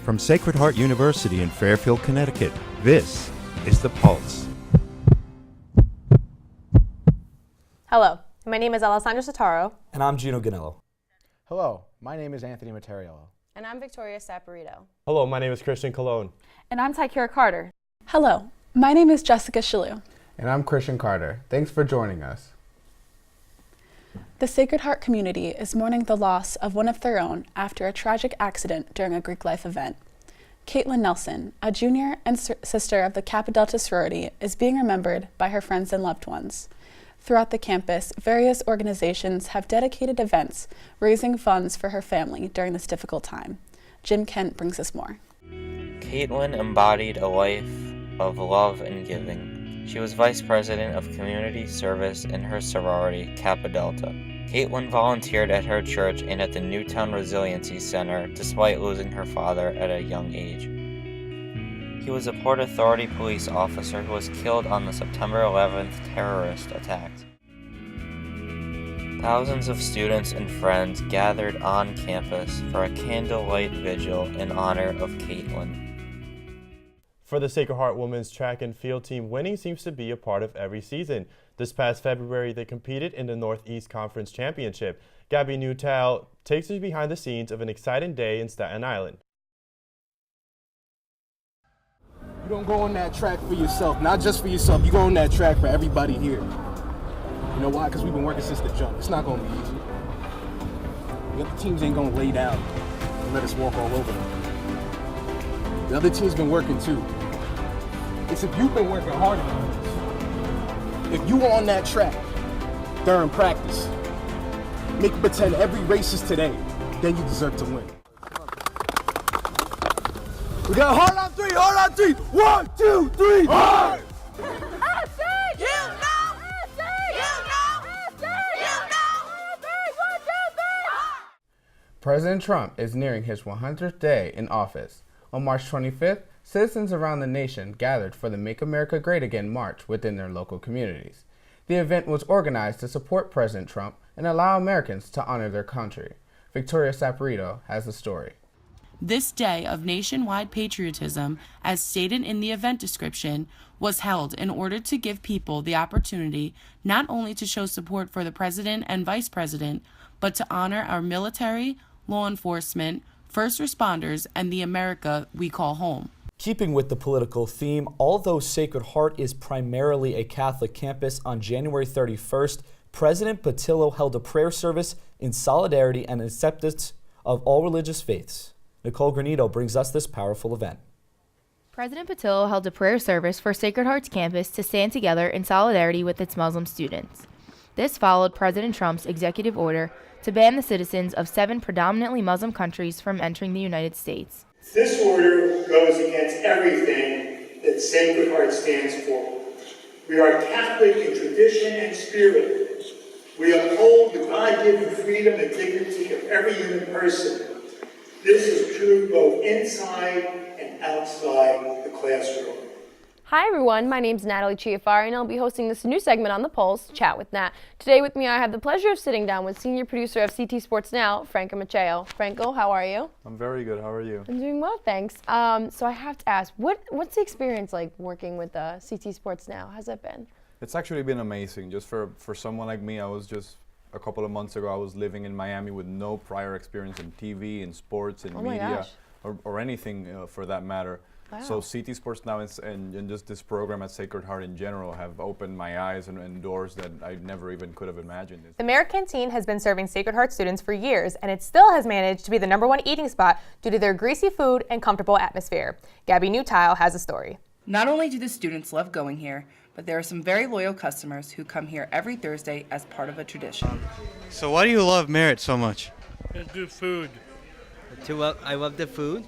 From Sacred Heart University in Fairfield, Connecticut, this is The Pulse. Hello, my name is Alessandra Sotaro. And I'm Gino Ganello. Hello, my name is Anthony Materiello. And I'm Victoria Saporito. Hello, my name is Christian Colon. And I'm Tykira Carter. Hello, my name is Jessica Shalou. And I'm Christian Carter. Thanks for joining us. The Sacred Heart community is mourning the loss of one of their own after a tragic accident during a Greek life event. Kaitlyn Nelson, a junior and sister of the Kappa Delta sorority, is being remembered by her friends and loved ones. Throughout the campus, various organizations have dedicated events raising funds for her family during this difficult time. Jim Kent brings us more. Kaitlyn embodied a life of love and giving. She was vice president of community service in her sorority, Kappa Delta. Kaitlyn volunteered at her church and at the Newtown Resiliency Center despite losing her father at a young age. He was a Port Authority police officer who was killed on the September 11th terrorist attacks. Thousands of students and friends gathered on campus for a candlelight vigil in honor of Kaitlyn. For the Sacred Heart women's track and field team, winning seems to be a part of every season. This past February, they competed in the Northeast Conference Championship. Gabby Newtow takes us behind the scenes of an exciting day in Staten Island. You don't go on that track for yourself, not just for yourself. You go on that track for everybody here. You know why? Because we've been working since the jump. It's not going to be easy. The other teams ain't going to lay down and let us walk all over them. The other team's been working too. It's if you've been working harder than us. If you on that track during practice, make it pretend every race is today, then you deserve to win. We got hard on three, hard on three. 1, 2, 3, hard! President Trump is nearing his 100th day in office. On March 25th, citizens around the nation gathered for the Make America Great Again march within their local communities. The event was organized to support President Trump and allow Americans to honor their country. Victoria Saporito has the story. This day of nationwide patriotism, as stated in the event description, was held in order to give people the opportunity not only to show support for the president and vice president, but to honor our military, law enforcement, first responders, and the America we call home. Keeping with the political theme, although Sacred Heart is primarily a Catholic campus, on January 31st, President Patillo held a prayer service in solidarity and acceptance of all religious faiths. Nicole Granito brings us this powerful event. President Patillo held a prayer service for Sacred Heart's campus to stand together in solidarity with its Muslim students. This followed President Trump's executive order to ban the citizens of 7 predominantly Muslim countries from entering the United States. This order goes against everything that Sacred Heart stands for. We are Catholic in tradition and spirit. We uphold the God-given freedom and dignity of every human person. This is true both inside and outside the classroom. Hi everyone, my name is Natalie Chiafari and I'll be hosting this new segment on The Pulse, Chat with Nat. Today with me I have the pleasure of sitting down with senior producer of CT Sports Now, Franco Macheo. Franco, how are you? I'm very good, how are you? I'm doing well, thanks. So I have to ask, what's the experience like working with CT Sports Now? How's that been? It's actually been amazing. Just for someone like me, a couple of months ago, I was living in Miami with no prior experience in TV, in sports, in media, or anything for that matter. Wow. So CT Sports Now and just this program at Sacred Heart in general have opened my eyes and doors that I never even could have imagined. The Merritt Canteen has been serving Sacred Heart students for years, and it still has managed to be the #1 eating spot due to their greasy food and comfortable atmosphere. Gabby Newtow has a story. Not only do the students love going here, but there are some very loyal customers who come here every Thursday as part of a tradition. So why do you love Merritt so much? It's good food. I love the food.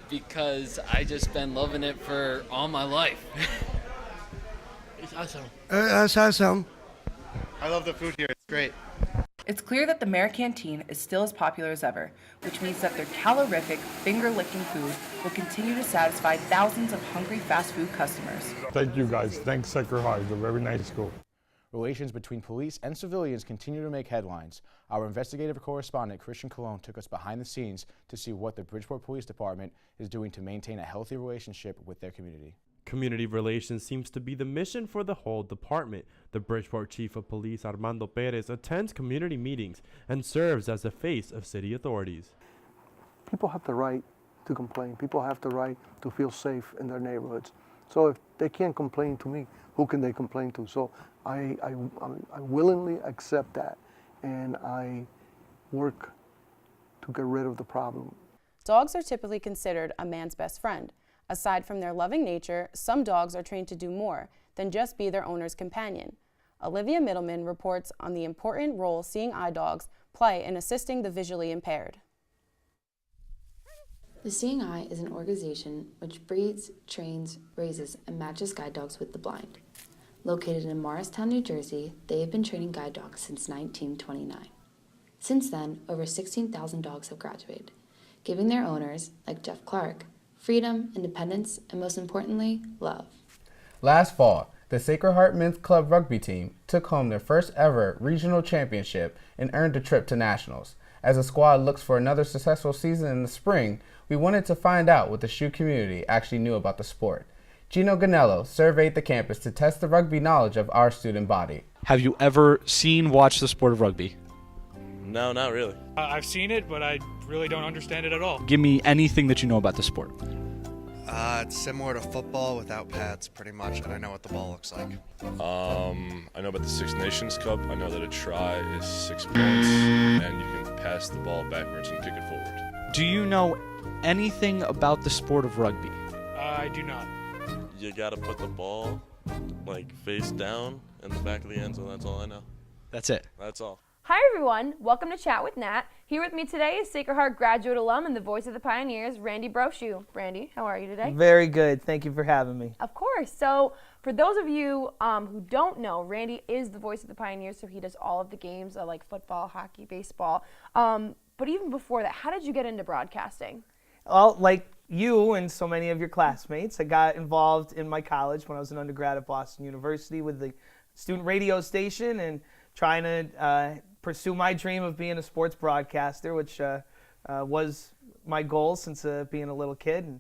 Because I just been loving it for all my life. It's awesome. That's awesome. I love the food here. It's great. It's clear that the Merritt Canteen is still as popular as ever, which means that their calorific, finger-licking food will continue to satisfy thousands of hungry fast food customers. Thank you guys. Thanks Sacred Heart. It's a very nice school. relations between police and civilians continue to make headlines. Our investigative correspondent, Christian Colon, took us behind the scenes to see what the Bridgeport Police Department is doing to maintain a healthy relationship with their community. Community relations seems to be the mission for the whole department. The Bridgeport Chief of Police, Armando Perez, attends community meetings and serves as the face of city authorities. People have the right to complain. People have the right to feel safe in their neighborhoods. So if they can't complain to me, who can they complain to? So I willingly accept that, and I work to get rid of the problem. Dogs are typically considered a man's best friend. Aside from their loving nature, some dogs are trained to do more than just be their owner's companion. Olivia Middleman reports on the important role seeing eye dogs play in assisting the visually impaired. The Seeing Eye is an organization which breeds, trains, raises, and matches guide dogs with the blind. Located in Morristown, New Jersey, they have been training guide dogs since 1929. Since then, over 16,000 dogs have graduated, giving their owners, like Jeff Clark, freedom, independence, and most importantly, love. Last fall, the Sacred Heart Men's Club rugby team took home their first ever regional championship and earned a trip to nationals. As the squad looks for another successful season in the spring, we wanted to find out what the SHU community actually knew about the sport. Gino Ganello surveyed the campus to test the rugby knowledge of our student body. Have you ever watched the sport of rugby? No, not really. I've seen it, but I really don't understand it at all. Give me anything that you know about the sport. It's similar to football without pads, pretty much, and I know what the ball looks like. I know about the Six Nations Cup. I know that a try is 6 points, and you can pass the ball backwards and kick it forward. Do you know anything about the sport of rugby? I do not. You gotta put the ball, face down in the back of the end zone. That's all I know. That's it. That's all. Hi everyone, welcome to Chat with Nat. Here with me today is Sacred Heart graduate alum and the voice of the Pioneers, Randy Brochu. Randy, how are you today? Very good. Thank you for having me. Of course. So for those of you who don't know, Randy is the voice of the Pioneers, so he does all of the games like football, hockey, baseball. But even before that, how did you get into broadcasting? Well, like you and so many of your classmates, I got involved in my college when I was an undergrad at Boston University with the student radio station and trying to pursue my dream of being a sports broadcaster, which was my goal since being a little kid.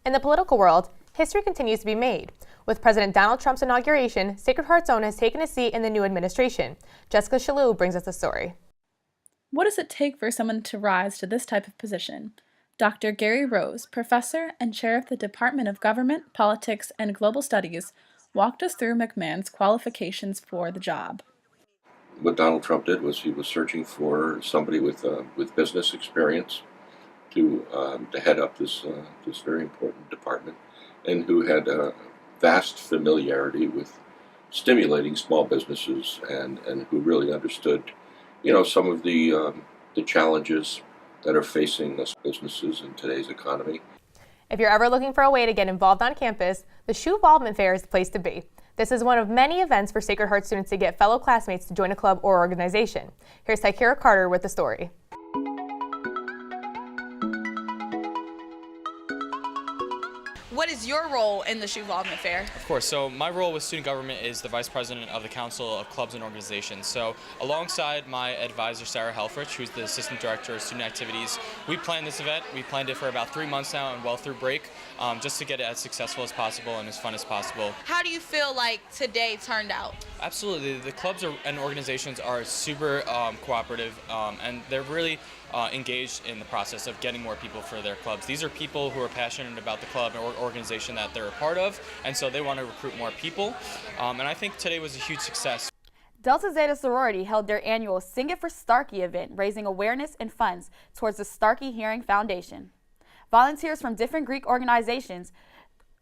In the political world, history continues to be made. With President Donald Trump's inauguration, Sacred Heart's own has taken a seat in the new administration. Jessica Shalhoub brings us the story. What does it take for someone to rise to this type of position? Dr. Gary Rose, professor and chair of the Department of Government, Politics, and Global Studies, walked us through McMahon's qualifications for the job. What Donald Trump did was he was searching for somebody with business experience to head up this very important department, and who had a vast familiarity with stimulating small businesses and who really understood, some of the challenges that are facing us businesses in today's economy. If you're ever looking for a way to get involved on campus, the SHU Involvement Fair is the place to be. This is one of many events for Sacred Heart students to get fellow classmates to join a club or organization. Here's Tykira Carter with the story. What is your role in the SHU Involvement Fair? Of course, so my role with student government is the vice president of the Council of Clubs and Organizations. So alongside my advisor, Sarah Helfrich, who's the assistant director of student activities, we planned this event. We planned it for about 3 months now and well through break, just to get it as successful as possible and as fun as possible. How do you feel like today turned out? Absolutely. The clubs and organizations are super cooperative, and they're really engaged in the process of getting more people for their clubs. These are people who are passionate about the club or organization that they're a part of, and so they want to recruit more people. And I think today was a huge success. Delta Zeta Sorority held their annual Sing It for Starkey event, raising awareness and funds towards the Starkey Hearing Foundation. Volunteers from different Greek organizations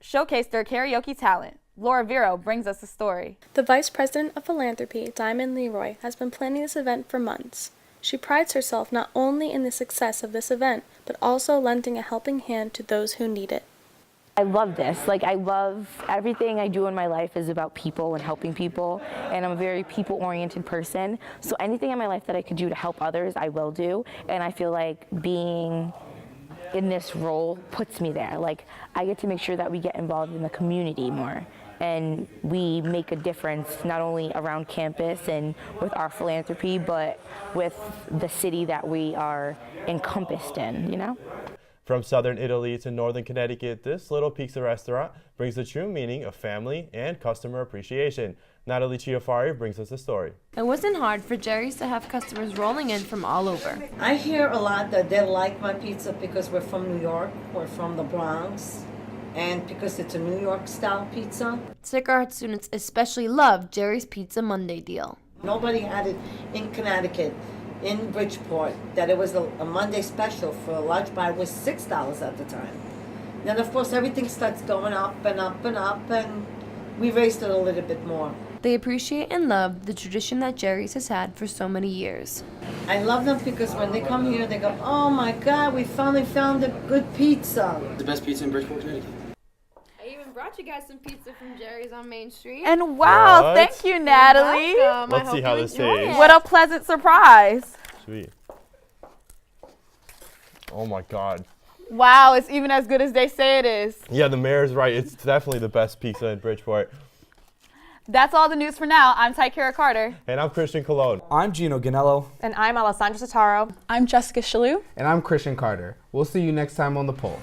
showcased their karaoke talent. Laura Vero brings us the story. The Vice President of Philanthropy, Diamond Leroy, has been planning this event for months. She prides herself not only in the success of this event, but also lending a helping hand to those who need it. I love this. I love everything I do in my life is about people and helping people, and I'm a very people-oriented person. So anything in my life that I could do to help others, I will do. And I feel like being in this role puts me there. I get to make sure that we get involved in the community more. and we make a difference not only around campus and with our philanthropy, but with the city that we are encompassed in, you know? From southern Italy to northern Connecticut, this little pizza restaurant brings the true meaning of family and customer appreciation. Natalie Chiafari brings us the story. It wasn't hard for Jerry's to have customers rolling in from all over. I hear a lot that they like my pizza because we're from New York, we're from the Bronx, and because it's a New York style pizza. Sacred Heart students especially love Jerry's Pizza Monday deal. Nobody had it in Connecticut, in Bridgeport, that it was a Monday special for a large buy was $6 at the time. Then of course everything starts going up and up and up, and we raised it a little bit more. They appreciate and love the tradition that Jerry's has had for so many years. I love them because when they come here, they go, oh my God, we finally found a good pizza. The best pizza in Bridgeport, Connecticut. I even brought you guys some pizza from Jerry's on Main Street. And wow, What? thank you, Natalie. Let's see how this tastes. What a pleasant surprise. Sweet. Oh my God. Wow, it's even as good as they say it is. Yeah, the mayor's right. It's definitely the best pizza in Bridgeport. That's all the news for now. I'm Tykera Carter. And I'm Christian Colon. I'm Gino Ganello. And I'm Alessandra Sataro. I'm Jessica Shalou. And I'm Christian Carter. We'll see you next time on The Pulse.